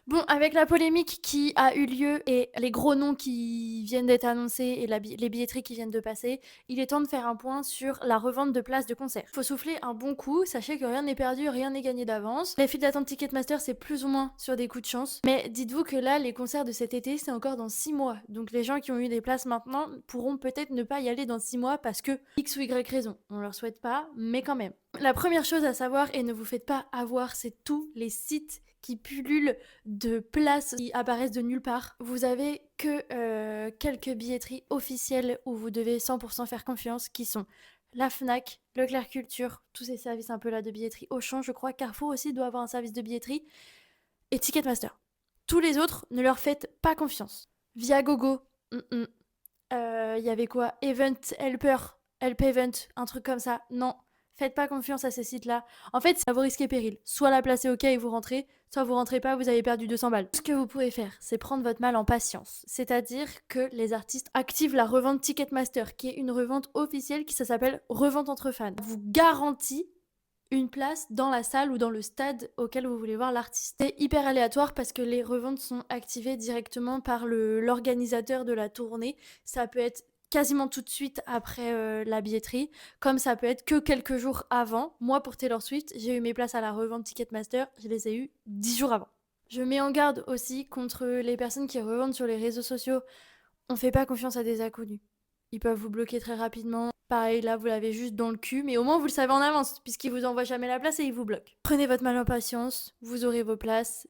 Bon, avec la polémique qui a eu lieu et les gros noms qui viennent d'être annoncés et les billetteries qui viennent de passer, il est temps de faire un point sur la revente de places de concert. Faut souffler un bon coup, sachez que rien n'est perdu, rien n'est gagné d'avance. Les files d'attente Ticketmaster, c'est plus ou moins sur des coups de chance. Mais dites-vous que là, les concerts de cet été, c'est encore dans 6 mois. Donc les gens qui ont eu des places maintenant pourront peut-être ne pas y aller dans 6 mois parce que X ou Y raison. On leur souhaite pas, mais quand même. La première chose à savoir, et ne vous faites pas avoir, c'est tous les sites qui pullulent de places qui apparaissent de nulle part. Vous avez que quelques billetteries officielles où vous devez 100% faire confiance, qui sont la Fnac, Leclerc Culture, tous ces services un peu là de billetterie, Auchan, je crois, Carrefour aussi doit avoir un service de billetterie, et Ticketmaster. Tous les autres, ne leur faites pas confiance. Viagogo, il y avait quoi, Event Helper, Help Event, un truc comme ça. Non, faites pas confiance à ces sites-là. En fait, ça vaut risque et péril. Soit la placez OK et vous rentrez, soit vous rentrez pas, vous avez perdu 200 balles. Ce que vous pouvez faire, c'est prendre votre mal en patience. C'est-à-dire que les artistes activent la revente Ticketmaster, qui est une revente officielle qui ça s'appelle revente entre fans. Vous garantit une place dans la salle ou dans le stade auquel vous voulez voir l'artiste. C'est hyper aléatoire parce que les reventes sont activées directement par l'organisateur de la tournée. Ça peut être quasiment tout de suite après la billetterie, comme ça peut être que quelques jours avant. Moi, pour Taylor Swift, j'ai eu mes places à la revente Ticketmaster, je les ai eues 10 jours avant. Je mets en garde aussi contre les personnes qui revendent sur les réseaux sociaux. On fait pas confiance à des inconnus. Ils peuvent vous bloquer très rapidement. Pareil, là, vous l'avez juste dans le cul, mais au moins vous le savez en avance, puisqu'ils vous envoient jamais la place et ils vous bloquent. Prenez votre mal en patience, vous aurez vos places,